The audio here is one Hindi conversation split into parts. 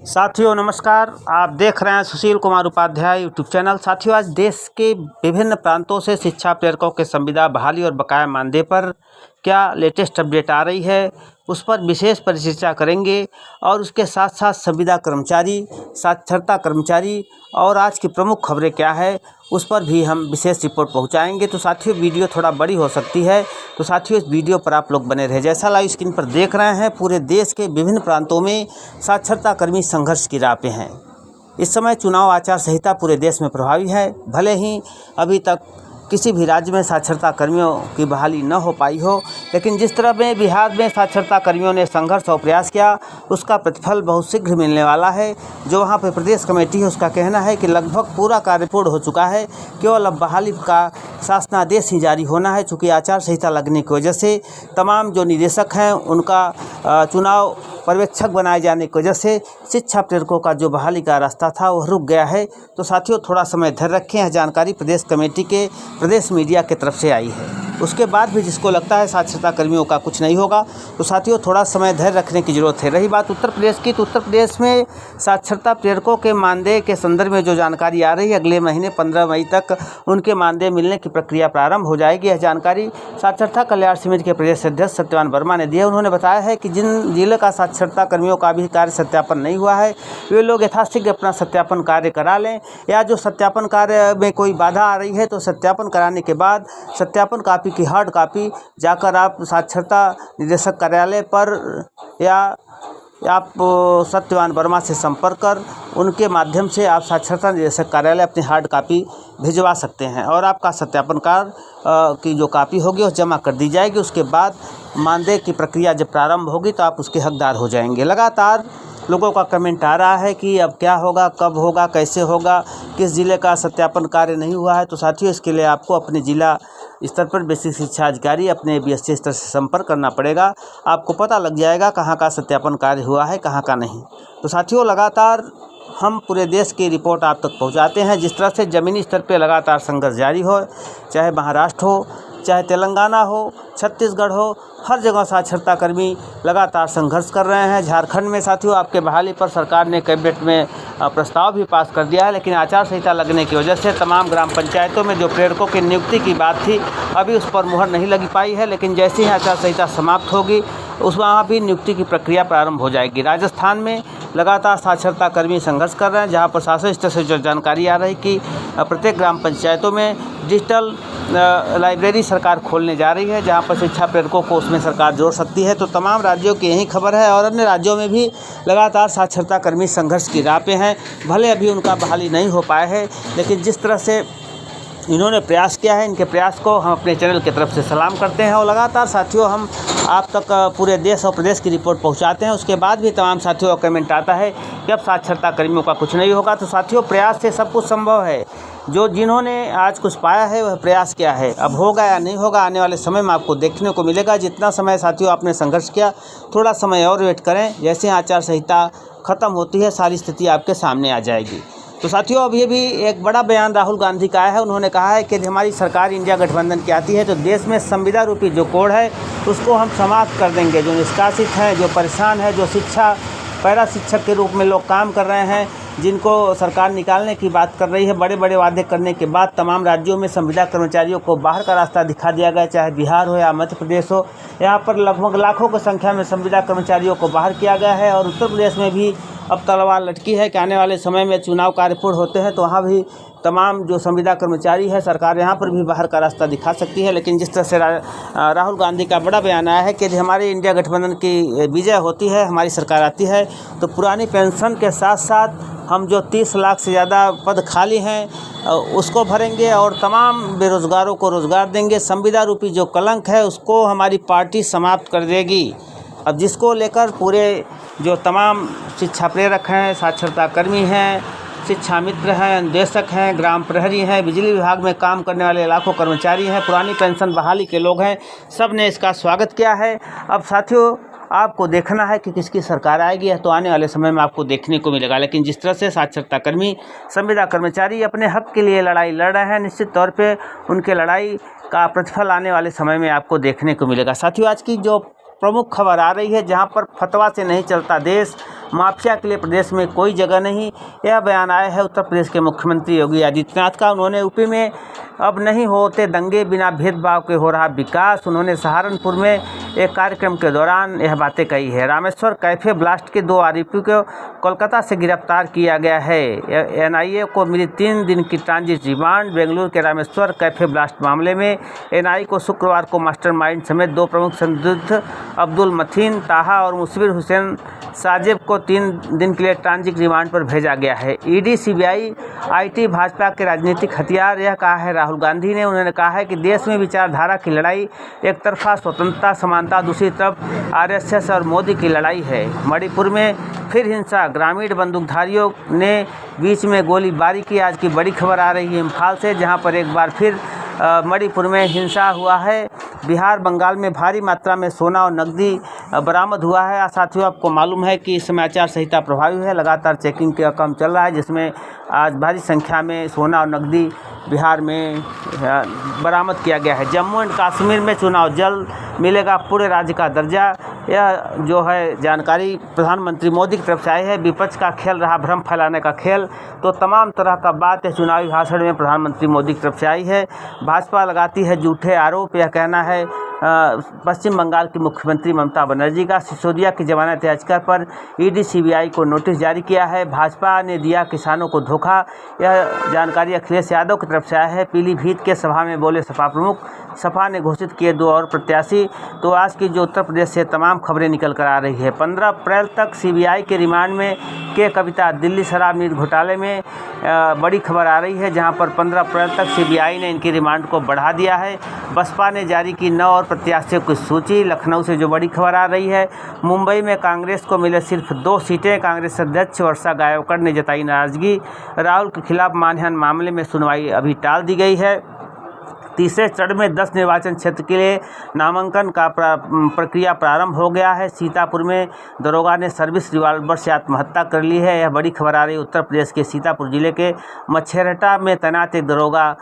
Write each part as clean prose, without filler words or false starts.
साथियों नमस्कार। आप देख रहे हैं सुशील कुमार उपाध्याय यूट्यूब चैनल। साथियों, आज देश के विभिन्न प्रांतों से शिक्षा प्रेरकों के संविदा बहाली और बकाया मानदेय पर क्या लेटेस्ट अपडेट आ रही है, उस पर विशेष परिचर्चा करेंगे। और उसके साथ साथ संविदा कर्मचारी, साक्षरता कर्मचारी और आज की प्रमुख खबरें क्या है, उस पर भी हम विशेष रिपोर्ट पहुंचाएंगे। तो साथियों, वीडियो थोड़ा बड़ी हो सकती है, तो साथियों इस वीडियो पर आप लोग बने रहे। जैसा लाइव स्क्रीन पर देख रहे हैं, पूरे देश के विभिन्न प्रांतों में साक्षरता कर्मी संघर्ष की राह पे हैं। इस समय चुनाव आचार संहिता पूरे देश में प्रभावी है। भले ही अभी तक किसी भी राज्य में साक्षरता कर्मियों की बहाली न हो पाई हो, लेकिन जिस तरह में बिहार में साक्षरता कर्मियों ने संघर्ष और प्रयास किया, उसका प्रतिफल बहुत शीघ्र मिलने वाला है। जो वहाँ पर प्रदेश कमेटी है, उसका कहना है कि लगभग पूरा कार्य पूर्ण हो चुका है, केवल अब बहाली का शासनादेश ही जारी होना है। चूँकि आचार संहिता लगने की वजह से तमाम जो निदेशक हैं, उनका चुनाव पर्यवेक्षक बनाए जाने की वजह से शिक्षा प्रेरकों का जो बहाली का रास्ता था वह रुक गया है। तो साथियों थोड़ा समय धैर्य रखें। यह जानकारी प्रदेश कमेटी के प्रदेश मीडिया की तरफ से आई है। उसके बाद भी जिसको लगता है साक्षरता कर्मियों का कुछ नहीं होगा, तो साथियों थोड़ा समय धैर्य रखने की ज़रूरत है। रही बात उत्तर प्रदेश की, तो उत्तर प्रदेश में साक्षरता प्रेरकों के मानदेय के संदर्भ में जो जानकारी आ रही है, अगले महीने 15 मई तक उनके मानदेय मिलने की प्रक्रिया प्रारंभ हो जाएगी। यह जानकारी साक्षरता कल्याण समिति के प्रदेश अध्यक्ष सत्यवान वर्मा ने दी है। उन्होंने बताया है कि जिन जिले का साक्षरता कर्मियों का भी कार्य सत्यापन नहीं हुआ है, वे लोग यथाशीघ्र अपना सत्यापन कार्य करा लें, या जो सत्यापन कार्य में कोई बाधा आ रही है तो सत्यापन कराने के बाद सत्यापन कापी की हार्ड कॉपी जाकर आप साक्षरता निदेशक कार्यालय पर या आप सत्यवान वर्मा से संपर्क कर उनके माध्यम से आप साक्षरता निदेशक कार्यालय अपनी हार्ड कॉपी भिजवा सकते हैं और आपका सत्यापन कार्य की जो कॉपी होगी वो जमा कर दी जाएगी। उसके बाद मानदेय की प्रक्रिया जब प्रारंभ होगी तो आप उसके हकदार हो जाएंगे। लगातार लोगों का कमेंट आ रहा है कि अब क्या होगा, कब होगा, कैसे होगा, किस ज़िले का सत्यापन कार्य नहीं हुआ है। तो साथियों इसके लिए आपको अपने ज़िला स्तर पर बेसिक शिक्षा अधिकारी, अपने BSc स्तर से संपर्क करना पड़ेगा। आपको पता लग जाएगा कहाँ का सत्यापन कार्य हुआ है, कहाँ का नहीं। तो साथियों लगातार हम पूरे देश की रिपोर्ट आप तक पहुँचाते हैं। जिस तरह से ज़मीनी स्तर पर लगातार संघर्ष जारी हो, चाहे महाराष्ट्र हो, चाहे तेलंगाना हो, छत्तीसगढ़ हो, हर जगह साक्षरता कर्मी लगातार संघर्ष कर रहे हैं। झारखंड में साथियों आपके बहाली पर सरकार ने कैबिनेट में प्रस्ताव भी पास कर दिया है, लेकिन आचार संहिता लगने की वजह से तमाम ग्राम पंचायतों में जो प्रेरकों की नियुक्ति की बात थी, अभी उस पर मुहर नहीं लगी पाई है। लेकिन जैसे ही आचार संहिता समाप्त होगी, उस वहाँ भी नियुक्ति की प्रक्रिया प्रारंभ हो जाएगी। राजस्थान में लगातार साक्षरता कर्मी संघर्ष कर रहे हैं, जहाँ पर शासन स्तर से जो जानकारी आ रही कि प्रत्येक ग्राम पंचायतों में डिजिटल लाइब्रेरी सरकार खोलने जा रही है, जहां पर शिक्षा प्रेरकों को उसमें सरकार जोड़ सकती है। तो तमाम राज्यों की यही खबर है और अन्य राज्यों में भी लगातार साक्षरता कर्मी संघर्ष की राह पे हैं। भले अभी उनका बहाली नहीं हो पाया है, लेकिन जिस तरह से इन्होंने प्रयास किया है, इनके प्रयास को हम अपने चैनल की तरफ से सलाम करते हैं। और लगातार साथियों हम आप तक पूरे देश और प्रदेश की रिपोर्ट पहुंचाते हैं। उसके बाद भी तमाम साथियों का कमेंट आता है कि अब साक्षरता कर्मियों का कुछ नहीं होगा। तो साथियों प्रयास से सब कुछ संभव है। जो जिन्होंने आज कुछ पाया है वह प्रयास किया है, अब होगा या नहीं होगा आने वाले समय में आपको देखने को मिलेगा। जितना समय साथियों आपने संघर्ष किया, थोड़ा समय और वेट करें। जैसे आचार संहिता ख़त्म होती है, सारी स्थिति आपके सामने आ जाएगी। तो साथियों अब ये भी एक बड़ा बयान राहुल गांधी का आया है। उन्होंने कहा है कि हमारी सरकार इंडिया गठबंधन की आती है तो देश में संविदा रूपी जो कोड है उसको हम समाप्त कर देंगे। जो निष्कासित हैं, जो परेशान है, जो पैरा शिक्षक के रूप में लोग काम कर रहे हैं, जिनको सरकार निकालने की बात कर रही है, बड़े बड़े वादे करने के बाद तमाम राज्यों में संविदा कर्मचारियों को बाहर का रास्ता दिखा दिया गया, चाहे बिहार हो या मध्य प्रदेश हो। यहाँ पर लगभग लाखों की संख्या में संविदा कर्मचारियों को बाहर किया गया है। और उत्तर प्रदेश में भी अब तलवार लटकी है कि आने वाले समय में चुनाव कार्य पूर्ण होते हैं तो वहाँ भी तमाम जो संविदा कर्मचारी है, सरकार यहाँ पर भी बाहर का रास्ता दिखा सकती है। लेकिन जिस तरह से राहुल गांधी का बड़ा बयान आया है कि यदि हमारी इंडिया गठबंधन की विजय होती है, हमारी सरकार आती है, तो पुरानी पेंशन के साथ साथ हम जो 30 लाख से ज़्यादा पद खाली हैं उसको भरेंगे और तमाम बेरोज़गारों को रोज़गार देंगे। संविदा रूपी जो कलंक है उसको हमारी पार्टी समाप्त कर देगी। अब जिसको लेकर पूरे जो तमाम शिक्षा प्रेरक हैं, साक्षरता कर्मी हैं, शिक्षा मित्र हैं, निदेशक हैं, ग्राम प्रहरी हैं, बिजली विभाग में काम करने वाले लाखों कर्मचारी हैं, पुरानी पेंशन बहाली के लोग हैं, सब ने इसका स्वागत किया है। अब साथियों आपको देखना है कि किसकी सरकार आएगी, तो आने वाले समय में आपको देखने को मिलेगा। लेकिन जिस तरह से साक्षरता कर्मी, संविदा कर्मचारी अपने हक के लिए लड़ाई लड़ रहे हैं, निश्चित तौर पे उनके लड़ाई का प्रतिफल आने वाले समय में आपको देखने को मिलेगा। साथियों आज की जो प्रमुख खबर आ रही है, जहां पर फतवा से नहीं चलता देश, माफिया के लिए प्रदेश में कोई जगह नहीं। यह बयान आया है उत्तर प्रदेश के मुख्यमंत्री योगी आदित्यनाथ का। उन्होंने यूपी में अब नहीं होते दंगे, बिना भेदभाव के हो रहा विकास। उन्होंने सहारनपुर में एक कार्यक्रम के दौरान यह बातें कही है। रामेश्वर कैफे ब्लास्ट के 2 आरोपियों को कोलकाता से गिरफ्तार किया गया है। एनआईए को मिली 3 दिन की ट्रांजिट रिमांड। बेंगलुरु के रामेश्वर कैफे ब्लास्ट मामले में एनआईए को शुक्रवार को मास्टरमाइंड समेत 2 प्रमुख संदिग्ध अब्दुल मतीन ताहा और मुसविर हुसैन साजिब को 3 दिन के लिए ट्रांजिट रिमांड पर भेजा गया है। ईडी, सीबीआई, आईटी भाजपा के राजनीतिक हथियार, यह कहा है राहुल गांधी ने। उन्होंने कहा है कि देश में विचारधारा की लड़ाई, एक तरफा स्वतंत्रता समानता, दूसरी तरफ आरएसएस और मोदी की लड़ाई है। मणिपुर में फिर हिंसा, ग्रामीण बंदूकधारियों ने बीच में गोलीबारी की। आज की बड़ी खबर आ रही है इम्फाल से, जहां पर एक बार फिर मणिपुर में हिंसा हुआ है। बिहार, बंगाल में भारी मात्रा में सोना और नकदी बरामद हुआ है। साथियों, आपको मालूम है कि समाचार संहिता प्रभावी है, लगातार चेकिंग का काम चल रहा है, जिसमें आज भारी संख्या में सोना और नकदी बिहार में बरामद किया गया है। जम्मू एंड कश्मीर में चुनाव जल्द, मिलेगा पूरे राज्य का दर्जा। यह जो है जानकारी प्रधानमंत्री मोदी की तरफ से आई है। विपक्ष का खेल रहा भ्रम फैलाने का खेल, तो तमाम तरह का बात चुनावी भाषण में प्रधानमंत्री मोदी की तरफ से आई है। भाजपा लगाती है झूठे आरोप, यह कहना है पश्चिम बंगाल की मुख्यमंत्री ममता बनर्जी का। सिसोदिया की जमानत याचिका पर ईडी, सीबीआई को नोटिस जारी किया है। भाजपा ने दिया किसानों को धोखा, यह जानकारी अखिलेश यादव की तरफ से आया है। पीलीभीत के सभा में बोले सपा प्रमुख, सपा ने घोषित किए 2 और प्रत्याशी। तो आज की जो उत्तर प्रदेश से तमाम खबरें निकल कर आ रही है। 15 अप्रैल तक सीबीआई के रिमांड में के कविता। दिल्ली शराब नीति घोटाले में बड़ी खबर आ रही है, जहां पर 15 अप्रैल तक सीबीआई ने इनकी रिमांड को बढ़ा दिया है। बसपा ने जारी की 9 और प्रत्याशियों की सूची। लखनऊ से जो बड़ी खबर आ रही है, मुंबई में कांग्रेस को मिले सिर्फ 2 सीटें। कांग्रेस अध्यक्ष वर्षा गायकवाड़ ने जताई नाराजगी। राहुल के खिलाफ मानहानि मामले में सुनवाई अभी टाल दी गई है। तीसरे चरण में 10 निर्वाचन क्षेत्र के लिए नामांकन का प्रक्रिया प्रारंभ हो गया है। सीतापुर में दरोगा ने सर्विस रिवॉल्वर से आत्महत्या कर ली है। यह बड़ी खबर आ रही है उत्तर प्रदेश के सीतापुर जिले के मछेरटा में तैनात एक दरोगा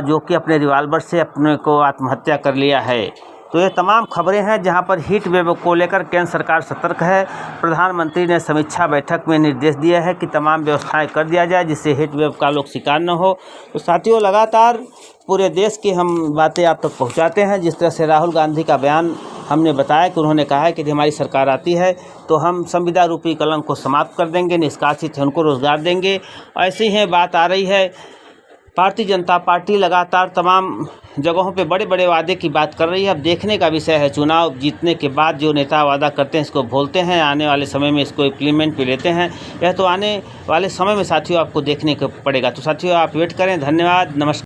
जो कि अपने रिवॉल्वर से अपने को आत्महत्या कर लिया है। तो ये तमाम खबरें हैं जहां पर हीट वेव को लेकर केंद्र सरकार सतर्क है। प्रधानमंत्री ने समीक्षा बैठक में निर्देश दिया है कि तमाम व्यवस्थाएं कर दिया जाए, जिससे हीट वेव का लोग शिकार न हो। तो साथियों, लगातार पूरे देश की हम बातें आप तक पहुंचाते हैं। जिस तरह से राहुल गांधी का बयान हमने बताया कि उन्होंने कहा है कि यदि हमारी सरकार आती है तो हम संविदा रूपी कलंक को समाप्त कर देंगे, निष्कासित है उनको रोजगार देंगे। ऐसी ही बात आ रही है। भारतीय जनता पार्टी लगातार तमाम जगहों पे बड़े बड़े वादे की बात कर रही है। अब देखने का विषय है, चुनाव जीतने के बाद जो नेता वादा करते हैं इसको भूलते हैं, आने वाले समय में इसको इम्प्लीमेंट भी लेते हैं। यह तो आने वाले समय में साथियों आपको देखने को पड़ेगा। तो साथियों, आप वेट करें। धन्यवाद, नमस्कार।